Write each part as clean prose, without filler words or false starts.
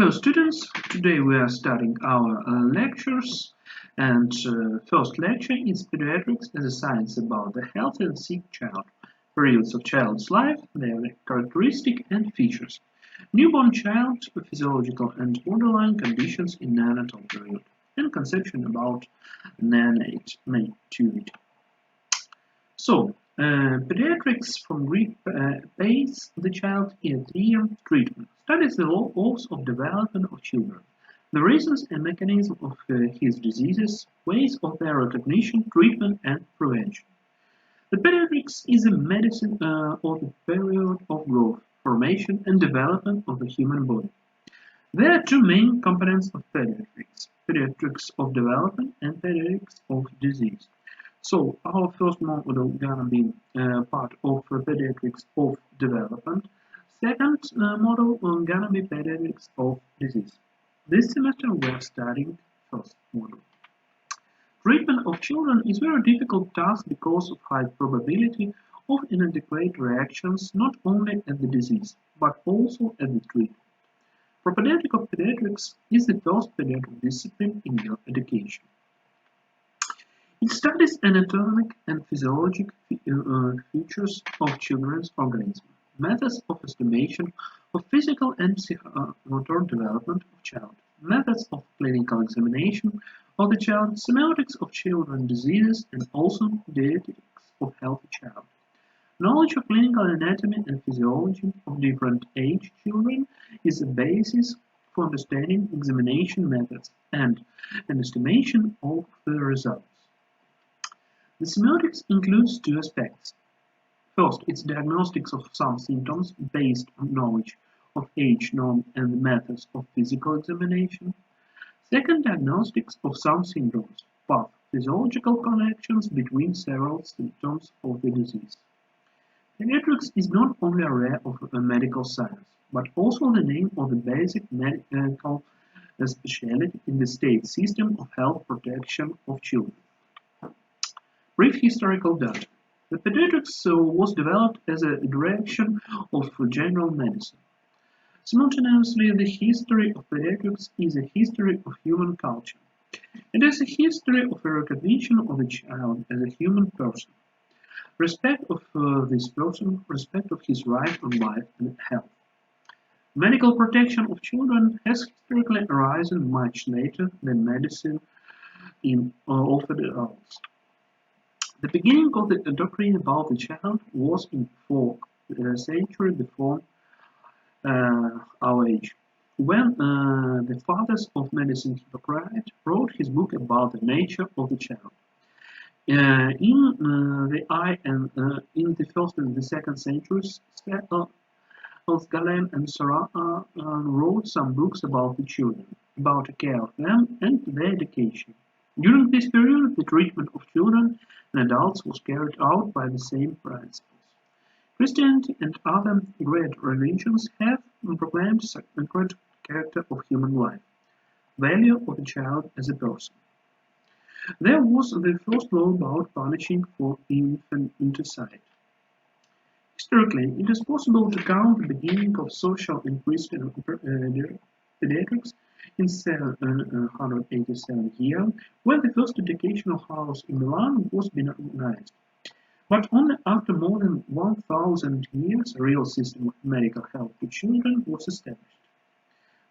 Hello students, today we are starting our lectures and first lecture is Pediatrics as a science about the healthy and sick child, periods of child's life, their characteristics and features, newborn child, physiological and borderline conditions in neonatal period, and conception about neonativity. So, pediatrics from Greek pays the child in a 3-year treatment, studies the laws of development of children, the reasons and mechanism of his diseases, ways of their recognition, treatment, and prevention. The pediatrics is a medicine of the period of growth, formation, and development of the human body. There are two main components of pediatrics: pediatrics of development and pediatrics of disease. So our first module gonna be part of pediatrics of development. Second module gonna be pediatrics of disease. This semester we are studying first module. Treatment of children is a very difficult task because of high probability of inadequate reactions not only at the disease but also at the treatment. Propedeutic of pediatrics is the first pediatric discipline in your education. It studies anatomic and physiologic features of children's organism, methods of estimation of physical and psychomotor development of child, methods of clinical examination of the child, semiotics of children's diseases, and also dietetics of healthy child. Knowledge of clinical anatomy and physiology of different age children is the basis for understanding examination methods and an estimation of the results. The semiotics includes two aspects. First, it's diagnostics of some symptoms based on knowledge of age, norm, and the methods of physical examination. Second, diagnostics of some syndromes, path, physiological connections between several symptoms of the disease. Pediatrics is not only an area of medical science, but also the name of the basic medical specialty in the state system of health protection of children. Brief historical data. The pediatrics was developed as a direction of general medicine. Simultaneously, the history of pediatrics is a history of human culture. It is a history of a recognition of the child as a human person. Respect of this person, respect of his right on life and health. Medical protection of children has historically arisen much later than medicine of adults. The beginning of the doctrine about the child was in the 4th century before our age, when the fathers of medicine Hippocrates wrote his book about the nature of the child. In the 1st and the 2nd centuries, Galen and Sarah wrote some books about the children, about the care of them and their education. During this period, the treatment of children and adults was carried out by the same principles. Christianity and other great religions have proclaimed the sacred character of human life, value of the child as a person. There was the first law about punishing for infanticide. Historically, it is possible to count the beginning of social and Christian pediatrics in 787 year, when the first educational house in Milan was organized. But only after more than 1,000 years, a real system of medical help to children was established.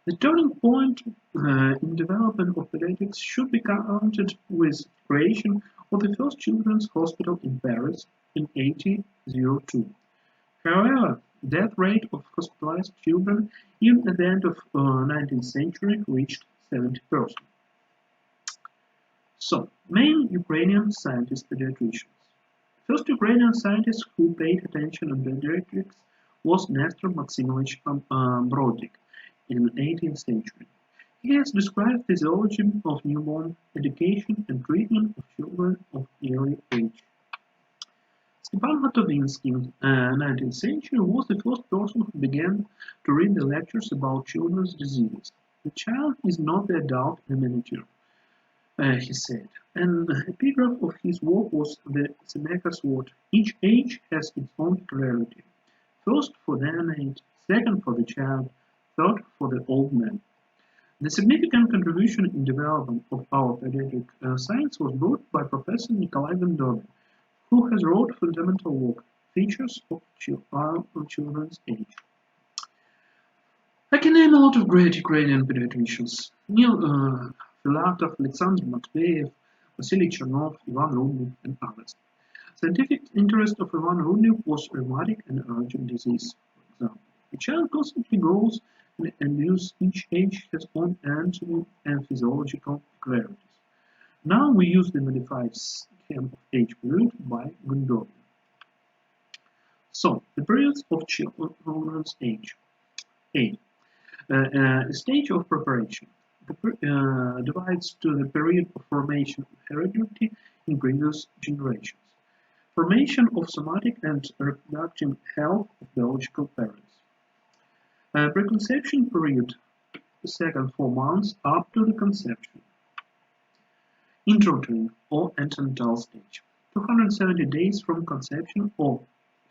The turning point in development of pediatrics should be counted with the creation of the first children's hospital in Paris in 1802. However, death rate of hospitalized children even at the end of 19th century reached 70%. So, main Ukrainian scientist pediatricians. First Ukrainian scientist who paid attention on pediatrics was Nestor Maximovich Brodik in the 18th century. He has described physiology of newborn, education and treatment of children of early age. Stepan Gotovinsky in 19th century was the first person who began to read the lectures about children's diseases. The child is not the adult in the miniature, he said. An epigraph of his work was the Seneca's word: each age has its own peculiarity. First for the neonate, second for the child, third for the old man. The significant contribution in development of our pediatric science was brought by Professor Nikolai Gondobin, who has wrote fundamental work, Features of Children's Age. I can name a lot of great Ukrainian pediatricians: Neil Filatov, Alexander Matveyev, Vasily Chernov, Ivan Rudnev, and others. Scientific interest of Ivan Rudnev was rheumatic and urgent disease, for example. The child constantly grows and each age has own anatomy and physiological peculiarities. Now we use the modified scheme of age period by Gondobin. So, the periods of children's age. A. A stage of preparation divides to the period of formation of heredity in previous generations, formation of somatic and reproductive health of biological parents, preconception period, the second 4 months up to the conception, intrauterine or antenatal stage, 270 days from conception or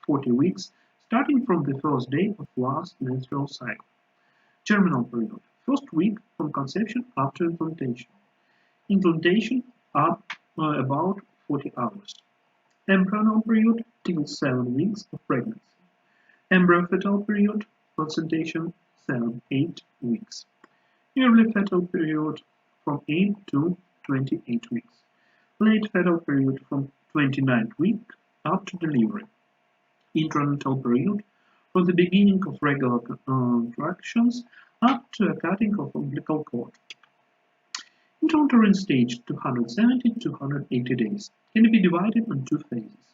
40 weeks starting from the first day of last menstrual cycle. Germinal period, first week from conception up to implantation. Implantation up about 40 hours. Embryonal period till 7 weeks of pregnancy. Embryo-fetal period, placentation 7-8 weeks. Early fetal period from 8 to 28 weeks. Late fetal period from 29th week up to delivery. Intranatal period from the beginning of regular contractions up to a cutting of umbilical cord. Intrauterine stage 270-280 days can be divided on 2 phases.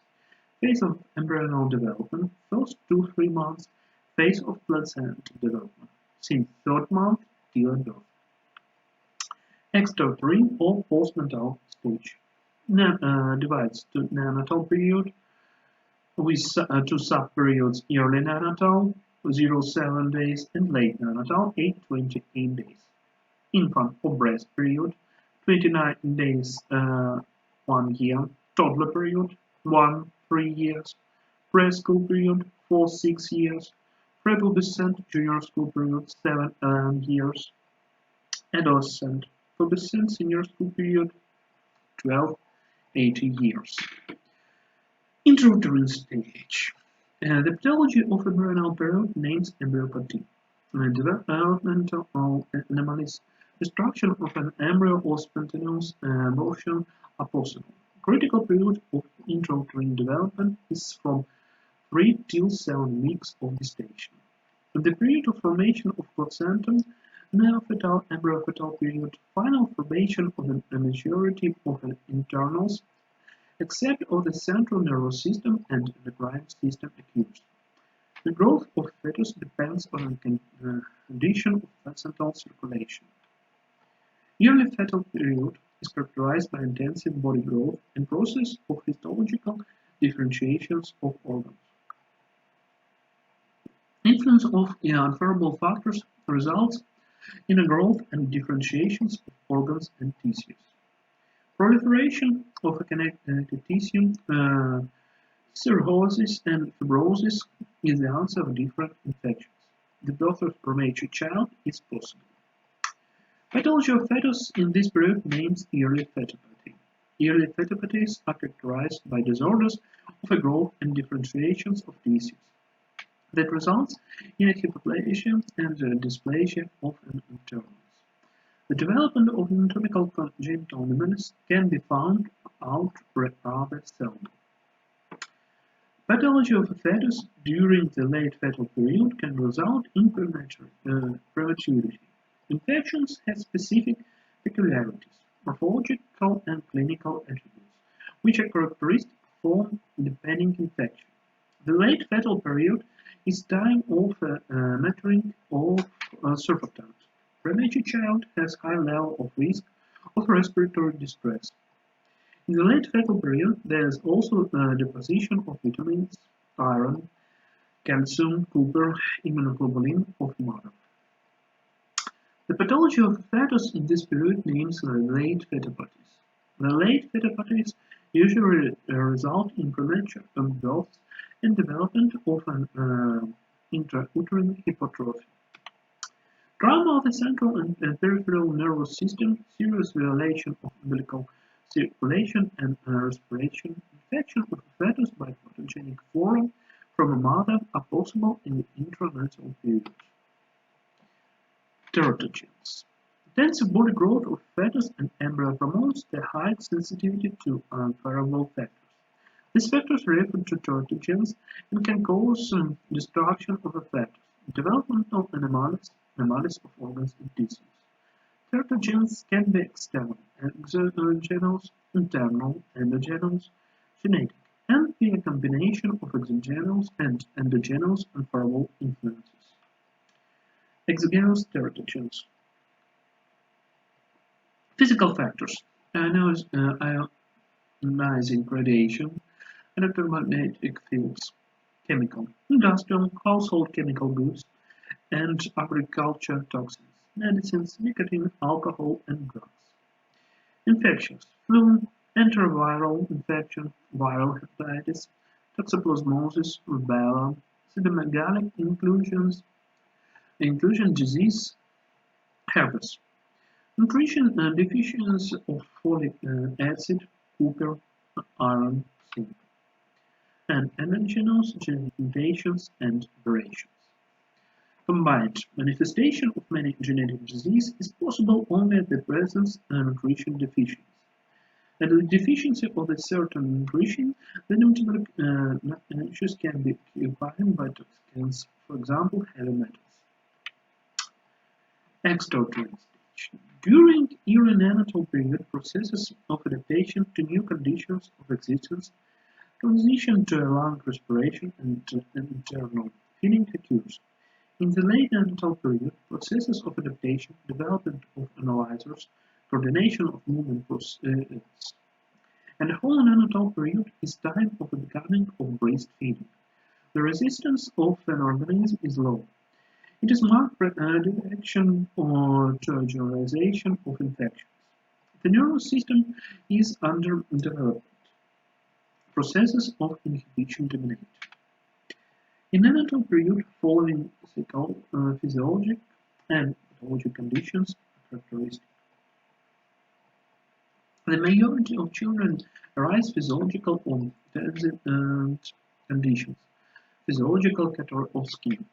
Phase of embryonal development, first 2-3 months. Phase of placenta development, since 3rd month till birth. Extrauterine or postnatal stage divides to neonatal period with 2 sub-periods: early neonatal 0-7 days and late neonatal 8-28 days. Infant or breast period 29 days 1 year. Toddler period 1-3 years. Preschool period 4-6 years. Prepubescent junior school period 7 years. Adolescent pubescent senior school period 12-18 years. Intrauterine stage. The pathology of embryonal period names embryopathy. Developmental anomalies, destruction of an embryo or spontaneous abortion are possible. Critical period of intrauterine development is from 3 till 7 weeks of gestation. The period of formation of placentum, neofetal, embryofetal period, final formation of a maturity of an internals, except of the central nervous system and endocrine system occurs. The growth of fetus depends on the condition of placental circulation. Early fetal period is characterized by intensive body growth and process of histological differentiations of organs. Influence of unfavorable factors results in a growth and differentiations of organs and tissues. Proliferation of a connective tissue, cirrhosis and fibrosis is the answer of different infections. The birth of premature child is possible. Pathology of fetus in this period names early fetopathy. Early fetopathies are characterized by disorders of a growth and differentiations of tissues that results in a hypoplasia and dysplasia of an internals. The development of anatomical congenital anomalies can be found out rather seldom. Pathology of a fetus during the late fetal period can result in prematurity. Infections have specific peculiarities, morphological and clinical attributes, which are characteristic for depending infection. The late fetal period is time of maturing of surfactant. Premature child has high level of risk of respiratory distress. In the late fetal period, there is also deposition of vitamins, iron, calcium, copper, immunoglobulin of mother. The pathology of fetus in this period names late fetopathies. The late fetopathies usually result in premature births and development of an intrauterine hypertrophy. Trauma of the central and peripheral nervous system, serious violation of umbilical circulation and respiration, infection of a fetus by pathogenic foreign from a mother are possible in the intranatal period. Teratogens. Intensive body growth of fetus and embryo promotes the high sensitivity to unfavorable factors. These factors are referred to teratogens and can cause destruction of the fetus, developmental anomalies of organs and tissues. Teratogens can be external, exogenous, internal, endogenous, genetic, and be a combination of exogenous and endogenous unfavorable influences. Exogenous teratogens. Physical factors: ionizing radiation, electromagnetic fields, chemical, industrial, household chemical goods, and agriculture toxins, medicines, nicotine, alcohol, and drugs. Infections: flu, enteroviral infection, viral hepatitis, toxoplasmosis, rubella, cytomegalic inclusion disease, herpes. Nutrition deficiency of folic acid, copper, iron, zinc, and endogenous genetic mutations and variations. Combined manifestation of many genetic diseases is possible only at the presence of nutrition deficiency. At the deficiency of a certain nutrition, the metabolic issues can be occupied by toxins, for example, heavy metals. Extraordinary stage. During urinatal period, processes of adaptation to new conditions of existence, transition to a lung respiration, and internal feeding occurs. In the late neonatal period, processes of adaptation, development of analyzers, coordination of movement processes, and the whole neonatal period is time of the beginning of breastfeeding. The resistance of an organism is low. It is marked by detection or generalization of infections. The nervous system is underdeveloped. Processes of inhibition dominate. In neonatal period following physiologic and pathologic conditions are characteristic. The majority of children arise physiological or transient conditions, physiological category of skin,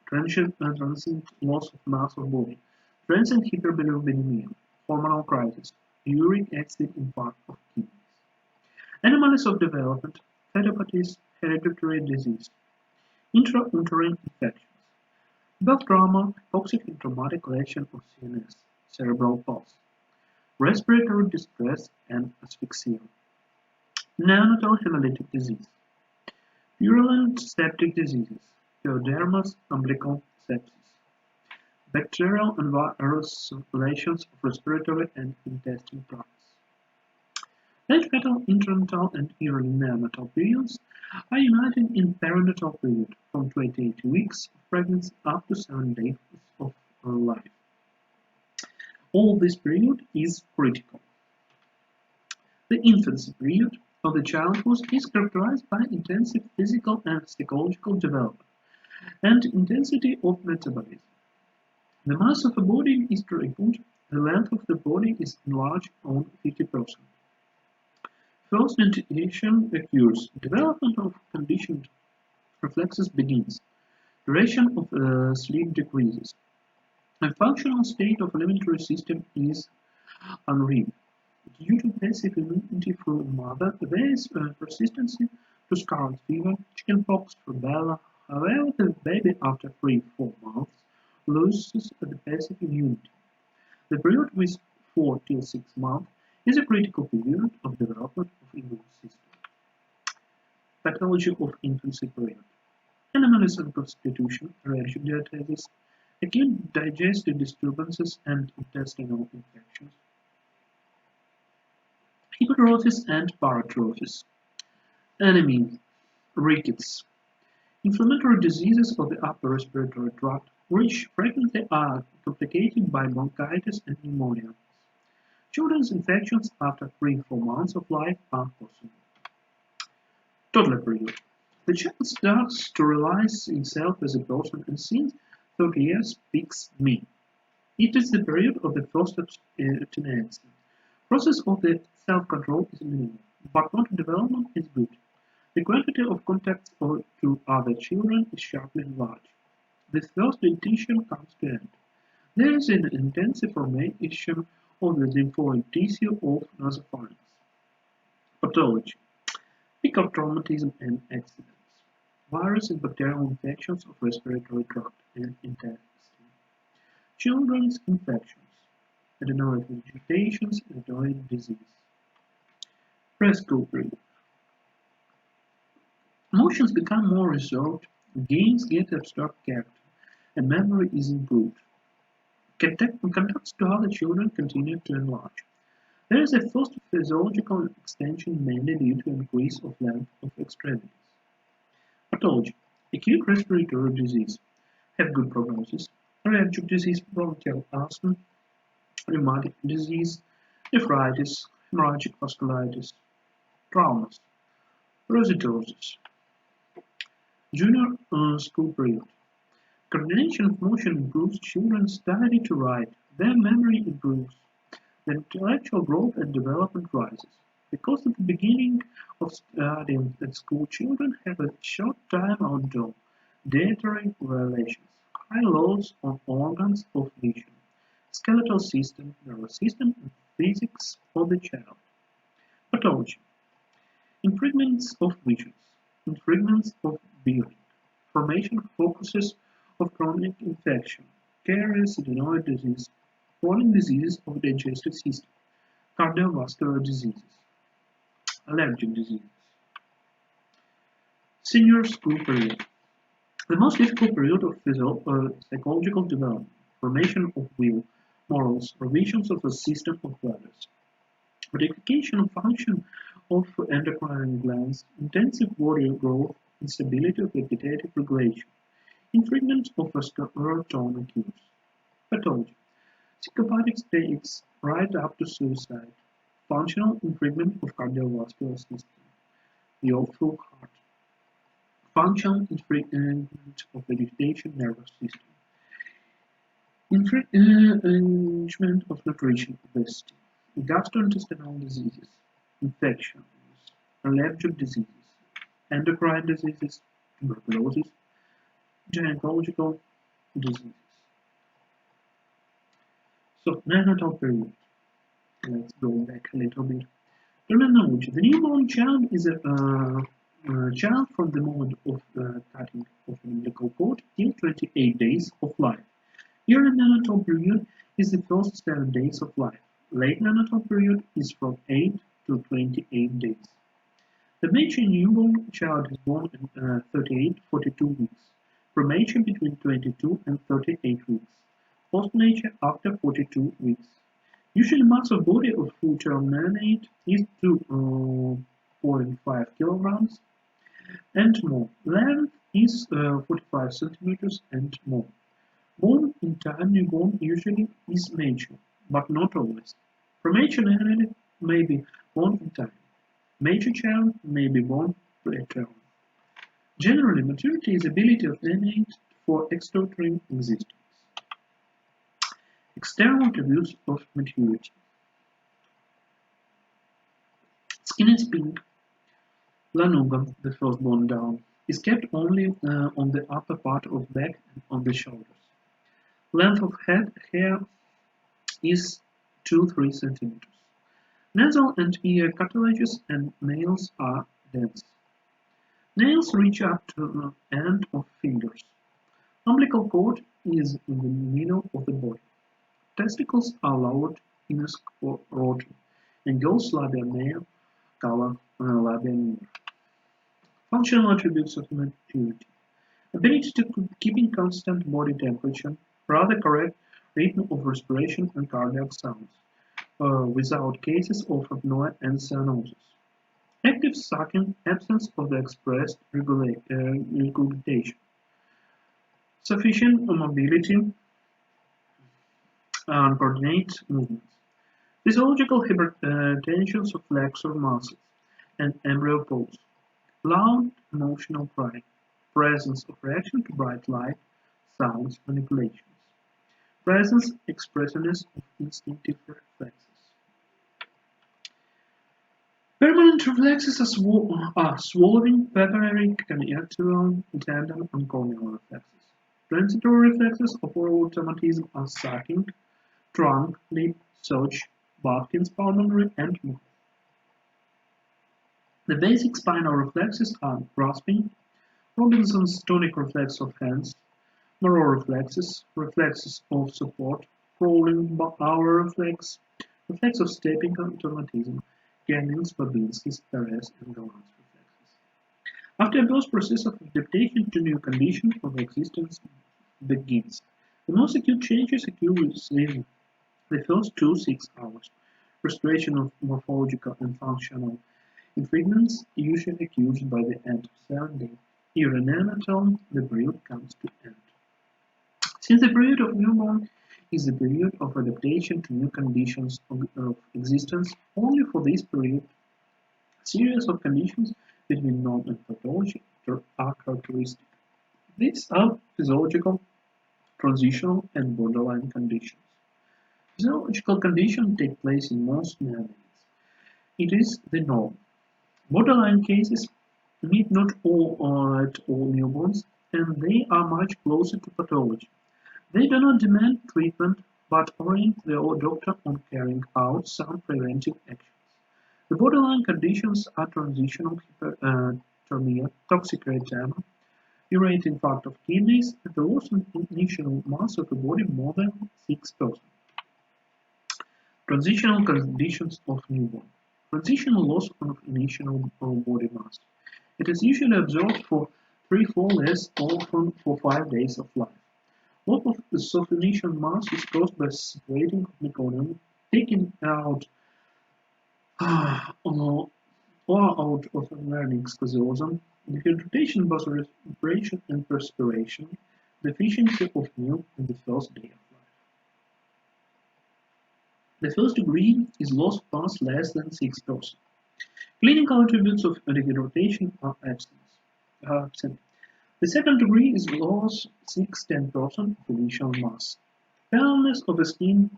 transient loss of mass of body, transient hyperbilirubinemia, hormonal crisis, uric acid infarct of kidneys. Anomalies of development, fetopathies, hereditary disease, intrauterine infections, birth trauma, toxic and traumatic lesion of CNS, cerebral palsy, respiratory distress and asphyxia, neonatal hemolytic disease, purulent septic diseases, pyodermas umbilical sepsis, bacterial and virus lesions of respiratory and intestinal tracts. Late fetal, intranatal, and early neonatal periods are united in perinatal period from 28 weeks of pregnancy up to 7 days of life. All this period is critical. The infancy period of the childhood is characterized by intensive physical and psychological development and intensity of metabolism. The mass of the body is tripled, the length of the body is enlarged on 50%. First nutrition occurs, development of conditioned reflexes begins, duration of sleep decreases, the functional state of alimentary system is unreal. Due to passive immunity from mother, there is persistency to scarlet fever, chickenpox, rubella. However, the baby after 3-4 months loses the passive immunity. The period with 4 till 6 months is a critical period of development of immune system. Pathology of infancy period. Anomalies of constitution, allergic diabetes, acute digestive disturbances and intestinal infections, hypertrophies and paratrophies, anemia, rickets, inflammatory diseases of the upper respiratory tract, which frequently are complicated by bronchitis and pneumonia. Children's infections after 3-4 months of life are possible. Toddler period. The child starts to realize himself as a person and since 30 years speaks me. It is the period of the first tenancy. Process of the self-control is minimal, but motor development is good. The quantity of contacts to other children is sharply enlarged. This first dentition comes to end. There is an intensive formation of the lymphoid tissue of nasopharynx. Pathology. Peak of traumatism and accidents. Virus and bacterial infections of respiratory tract and intestine. Children's infections. Adenoid vegetations, adenoid disease. Preschool period. Emotions become more reserved, gains get abstract character, and memory is improved. Contacts to other children continue to enlarge. There is a first physiological extension mainly due to increase of length of extremities. Pathology. Acute respiratory disease. Have good prognosis. Allergic disease, bronchial asthma, rheumatic disease, nephritis, hemorrhagic vasculitis, traumas, rositosis. Junior school period. Coordination of motion improves, children study to write, their memory improves, the intellectual growth and development rises. Because at the beginning of studying at school, children have a short time outdoor, dietary violations, high loads on organs of vision, skeletal system, nervous system, and physics of the child. Pathology. Infringements of visions, infringements of hearing, formation of focuses of chronic infection, caries, adenoid disease, chronic diseases of the digestive system, cardiovascular diseases, allergic diseases. Senior school period. The most difficult period of psychological development, formation of will, morals, revisions of a system of values, modification of function of endocrine glands, intensive body growth, instability of vegetative regulation, infringement of serotonin cues. Pathology. Psychopathic states right up to suicide. Functional infringement of cardiovascular system. The awful heart. Functional infringement of vegetation nervous system. Infringement of nutrition, obesity. Gastrointestinal diseases. Infections. Allergic diseases. Endocrine diseases. Tuberculosis. Gynecological diseases. So, neonatal period. Let's go back a little bit. Terminology. The newborn child is a child from the moment of cutting of the umbilical cord till 28 days of life. Early neonatal period is the first 7 days of life. Late neonatal period is from 8 to 28 days. The mature newborn child is born in 38-42 weeks. Premature between 22 and 38 weeks. Postnatal after 42 weeks. Usually mass of body of full-term neonate is 2.5 kilograms and more. Length is 45 centimeters and more. Born in time newborn usually is mature, but not always. Premature neonate may be born in time. Mature child may be born preterm. Generally, maturity is ability of neonate for extrauterine existence. External attributes of maturity. Skin is pink. Lanuga, the firstborn down, is kept only on the upper part of back and on the shoulders. Length of head hair is 2-3 centimeters. Nasal and ear cartilages and nails are dense. Nails reach up to the end of fingers. Umbilical cord is in the middle of the body. Testicles are lowered in a scrotum, and girls' labia male color labia minor. Functional attributes of maturity. Ability to keep in constant body temperature, rather correct rhythm of respiration and cardiac sounds, without cases of apnoea and cyanosis. Active sucking, absence of the expressed regurgitation. Sufficient mobility and coordinate movements. Physiological hypertensions of flexor muscles and embryo pose. Loud emotional crying. Presence of reaction to bright light, sounds, manipulations. Presence, expressiveness of instinctive reflexes. Permanent reflexes are swallowing, peppery, conjunctival, tendon, and corneal reflexes. Transitory reflexes of oral automatism are sucking, trunk, lip, such, Butkin's pulmonary, and mouth. The basic spinal reflexes are grasping, Robinson's tonic reflex of hands, Moreau reflexes, reflexes of support, crawling hour reflex, reflex of stepping automatism, Ganning's, Babinski's, Perez, and Galland's reflexes. After those process of adaptation to new conditions of existence begins, the most acute changes occur within the first 2-6 hours. Restoration of morphological and functional infringements usually occurs by the end of 7 days. In neonatal, the period comes to end. Since the period of newborn is the period of adaptation to new conditions of existence, only for this period, a series of conditions between norm and pathology are characteristic. These are physiological, transitional, and borderline conditions. Physiological conditions take place in most neonates. It is the norm. Borderline cases meet not all at all newborns, and they are much closer to pathology. They do not demand treatment, but orient the doctor on carrying out some preventive actions. The borderline conditions are transitional hyperthermia, toxic erythema, urate infarct of kidneys, and the loss of initial mass of the body more than 6%. Transitional conditions of newborn. Transitional loss of initial body mass. It is usually observed for 3-4 less often for 5 days of life. Loss of the initial mass is caused by separating of meconium, taking out or out of larynx caseosum, dehydration, vasorespiration, and perspiration, deficiency of milk in the first day of life. The first degree is loss of mass less than 6%. Clinical attributes of dehydration are absent. The second degree is loss 6–10% of initial mass. Paleness of the skin,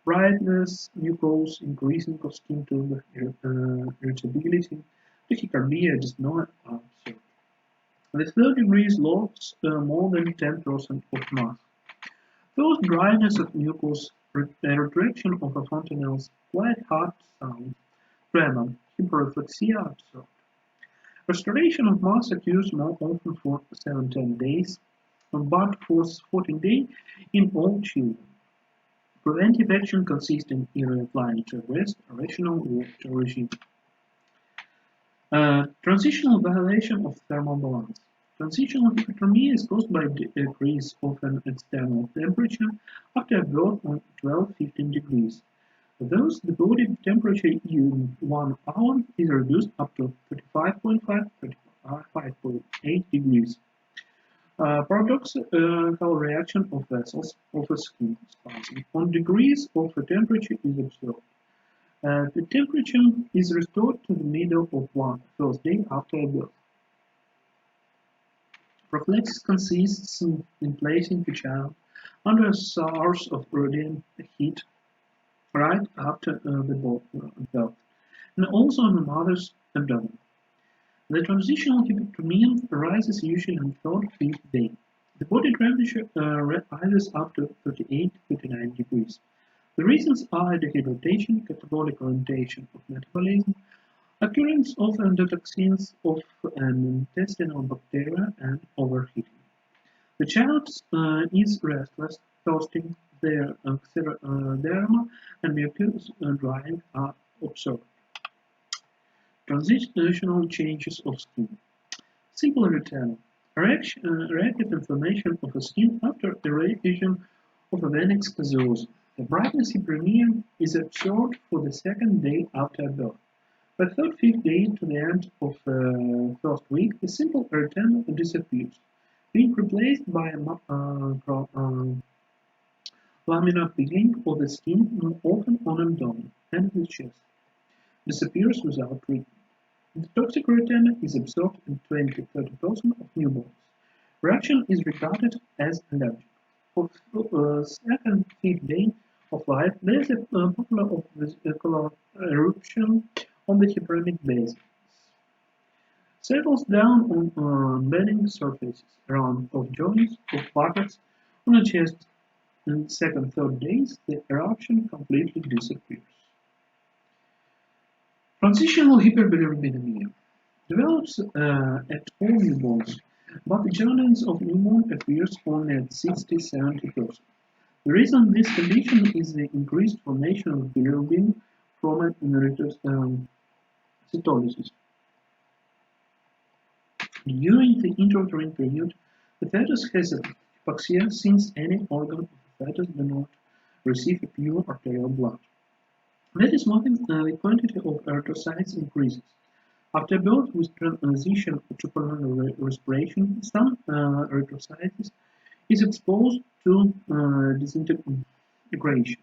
brightness, mucose, increasing of skin tone, irritability, tachycardia, dyspnea are observed. The third degree is loss more than 10% of mass. First dryness of mucus, retraction of the fontanelles, quite hard sound, tremor, hyperreflexia are observed. Restoration of mass occurs more often for 7–10 days, but for 14 days in all children. Preventive action consists in either applying to arrest a rational water regime. Transitional violation of thermal balance. Transitional hypothermia is caused by decrease of an external temperature after birth on 12–15 degrees. Thus, the body temperature in 1 hour is reduced up to 35.5–35.8 degrees. Paradoxical reaction of vessels of a skin spasm on degrees of the temperature is observed. The temperature is restored to the middle of one first day after birth. Prophylaxis consists in placing the child under a source of radiant heat right after the birth, and also on the mother's abdomen. The transitional hypothermia arises usually on the 3rd–5th day. The body temperature rises up to 38–39 degrees. The reasons are dehydration, catabolic orientation of metabolism, occurrence of endotoxins of an intestinal bacteria, and overheating. The child is restless, thirsting, their xeroderma and mucous drying are observed. Transitional changes of skin. Simple erythema. Reactive inflammation of the skin after irradiation of a venous caseosum. The brightness hyperemia is observed for the 2nd day after birth. By 3rd–5th day to the end of the 1st week, the simple erythema disappears, being replaced by a laminar peeling of the skin, often on abdomen and the chest. Disappears without treatment. The toxic erythema is observed in 20–30% of newborns. Reaction is regarded as allergic. of second feed day of life, there is a popular vesicular eruption on the hyperemic base. Settles down on bedding surfaces, around of joints, of buckets, on the chest. In second, third days, the eruption completely disappears. Transitional hyperbilirubinemia develops at all newborns, but the journals of newborn appears only at 60–70%. The reason this condition is the increased formation of bilirubin from an cytolysis. During the intrauterine period, the fetus has hypoxia since any organ of the fetus does not receive pure arterial blood. That is why the quantity of erythrocytes increases. After birth, with transition to pulmonary respiration, some erythrocytes is exposed to disintegration.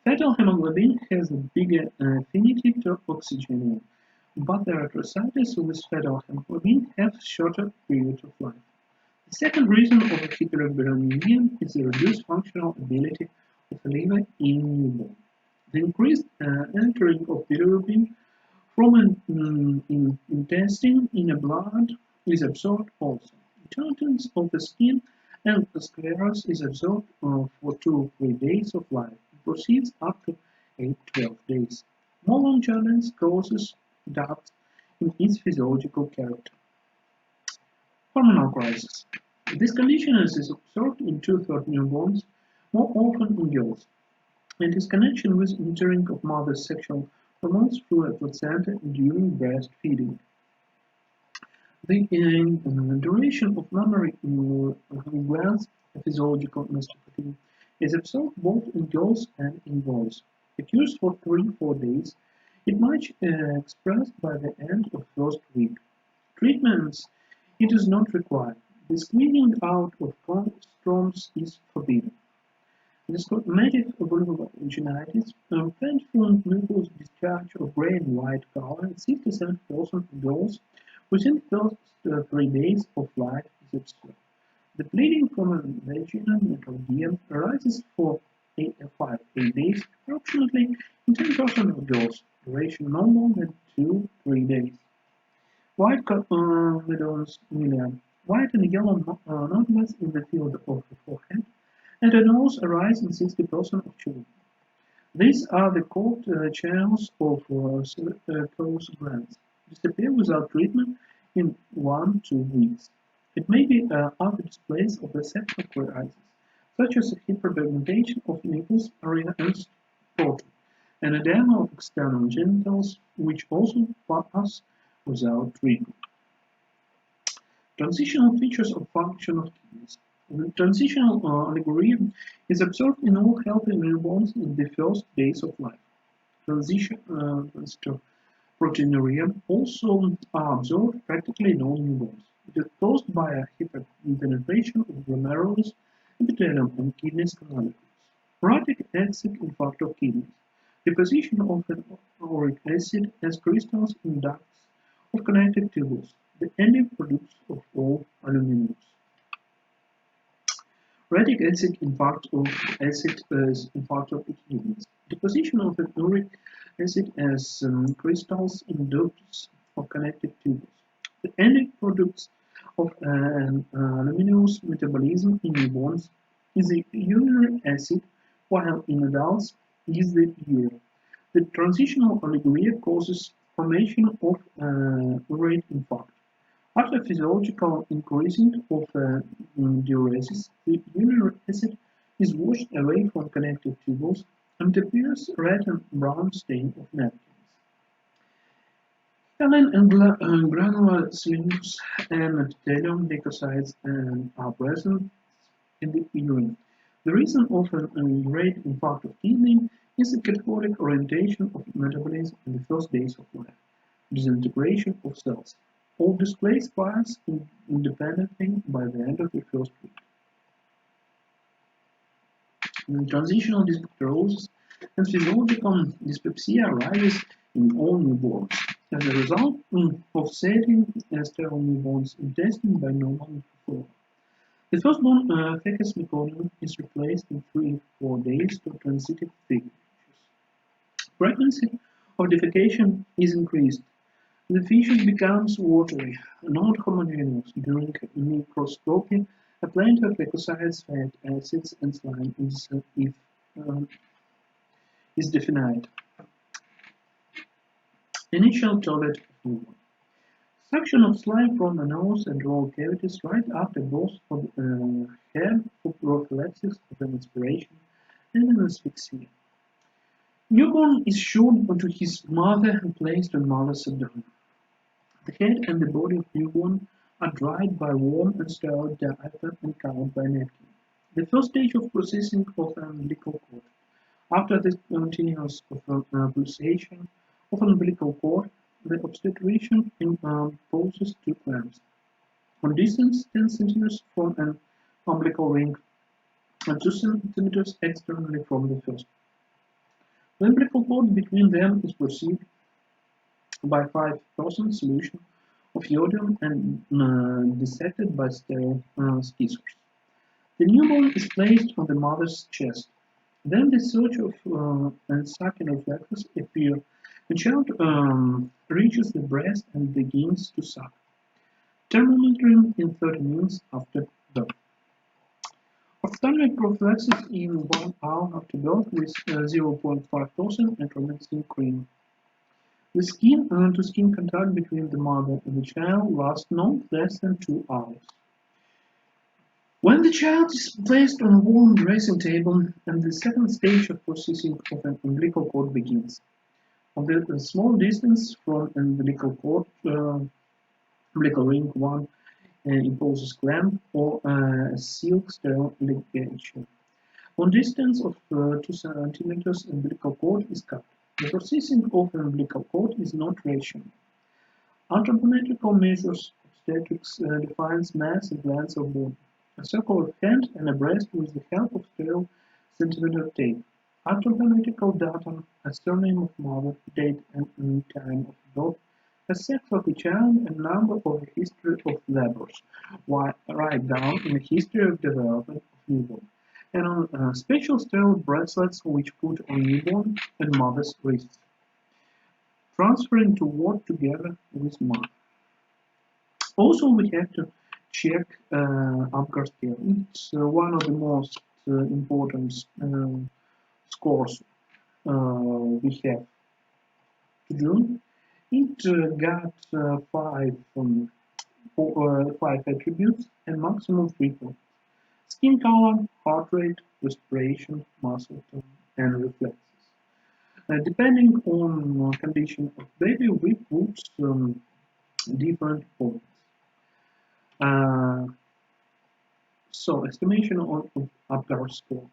Fetal hemoglobin has a bigger affinity to oxygen, but the erythrocytes with fetal hemoglobin have shorter period of life. The second reason of hyperbilirubinemia is the reduced functional ability of the liver in newborn. The increased entering of bilirubin from an intestine in the blood is absorbed also. The contents of the skin and the sclerus is absorbed for 2 or 3 days of life and proceeds up to 8–12 days. More longevity causes doubts in its physiological character. Hormonal crisis. This condition is observed in 2/3 newborns, more often in girls, and its connection with entering of mother's sexual hormones through a placenta during breastfeeding. The duration of mammary glands physiological mastopathy is observed both in girls and in boys. It occurs for 3–4 days. It might expressed by the end of first week. Treatments it is not required. The squeezing out of chromosomes is forbidden. The squamatic vulvovaginitis, painful mucus discharge of gray and white color in 67% of girls within the first 3 days of life is observed. The bleeding from a vaginal metrorrhea arises for 5–8 days, approximately in 10% of girls, duration no more than 2–3 days. White comedones milia, white and yellow nodules in the field of the forehead, and a nose arise in 60% of children. These are the cold channels of serous glands. Disappear without treatment in 1–2 weeks. It may be other displays of the sexual crisis, such as hyperpigmentation of nipples, area, and scrotum, and edema of external genitals, which also pass without treatment. Transitional features of function of kidneys. The transitional oligorrhea is observed in all healthy newborns in the first days of life. Transitional proteinuria also are observed practically in all newborns. It is caused by a hyperpenetration of glomerulus, epithelium, and kidneys canaliculus. Uric acid infarct of kidneys. Deposition of an uric acid as crystals in ducts of connective tubes, the end products of all aluminous. Uric acid infarct of the kidneys. Deposition of an uric acid as crystals in ducts of connective tubes. The end products of an aluminous metabolism in newborns is the uric acid, while in adults is the urine. The transitional oligorrhea causes formation of urate infarct. After physiological increasing of diuresis, the uric acid is washed away from connective tubules and appears red and brown stain of napkins. Hyaline and granular cylinders and epithelium leukocytes are present in the urine. The reason of an urate infarct of kidney is the catabolic orientation of metabolism in the first days of life, disintegration of cells. All displays pass independently by the end of the first week. Transitional dysbacteriosis and physiological dyspepsia arises in all newborns as a result of setting sterile newborns intestine by normal flora. The firstborn fetus meconium is replaced in 3 or 4 days to transitive figures. Frequency of defecation is increased. The feces becomes watery, not homogeneous. During microscopy, a plenty of leukocytes, fat acids, and slime um, is defined. Initial toilet movement. Suction of slime from the nose and oral cavities right after both of head for prophylaxis of an aspiration and an asphyxia. Newborn is shown onto his mother and placed on mother's abdomen. The head and the body of newborn are dried by warm and sterile diaper and covered by napkin. The first stage of processing of an umbilical cord. After the continuous pulsation of an umbilical cord, the obstetrician imposes 2 clamps on distance 10 centimeters from an umbilical ring and 2 centimeters externally from the first. The umbilical cord between them is perceived by 5% solution of iodine and dissected by sterile scissors. The newborn is placed on the mother's chest. Then the surge of and sucking reflexes appear. The child reaches the breast and begins to suck. Thermometering in 30 minutes after birth. Ophthalmic prophylaxis in 1 hour after birth with 0.5% intromycin cream. The skin-to-skin contact between the mother and the child lasts not less than 2 hours. When the child is placed on a warm dressing table and the second stage of processing of an umbilical cord begins. On the small distance from an umbilical cord, umbilical ring, one imposes clamp or a silk sterile ligation. On distance of 2 centimeters, umbilical cord is cut. The processing of an umbilical cord is not rational. Anthropometrical measures obstetrics defines mass and length of body. A circle of hand and a breast with the help of sterile centimeter tape. Anthropometrical data, a surname of mother, date and time of birth, a sex of the child, and number of a history of labors. Write down in the history of development of newborn. And on special sterile bracelets which put on newborn and mother's wrists. Transferring to work together with mom. Also, we have to check Apgar scale. It's one of the most important scores we have to do. It got 5 attributes and maximum frequency: skin color, heart rate, respiration, muscle tone, and reflexes. Depending on condition of baby, we put different points. Uh, so estimation of Apgar score: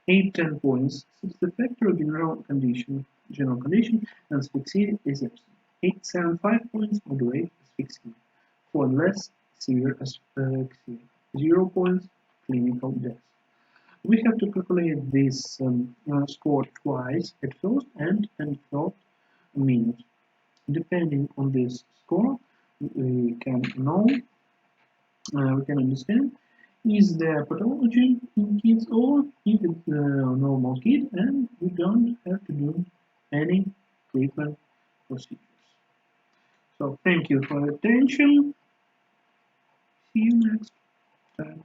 8, 10 points since the factor of general condition and asphyxia is absent. 8, 7, 5 points moderate asphyxia. For less severe asphyxia. 0 points clinical death. We have to calculate this score twice at first and third minute. Depending on this score, we can know, we can understand is there pathology in kids or if it's a normal kid and we don't have to do any treatment procedures. So thank you for your attention. See you next time.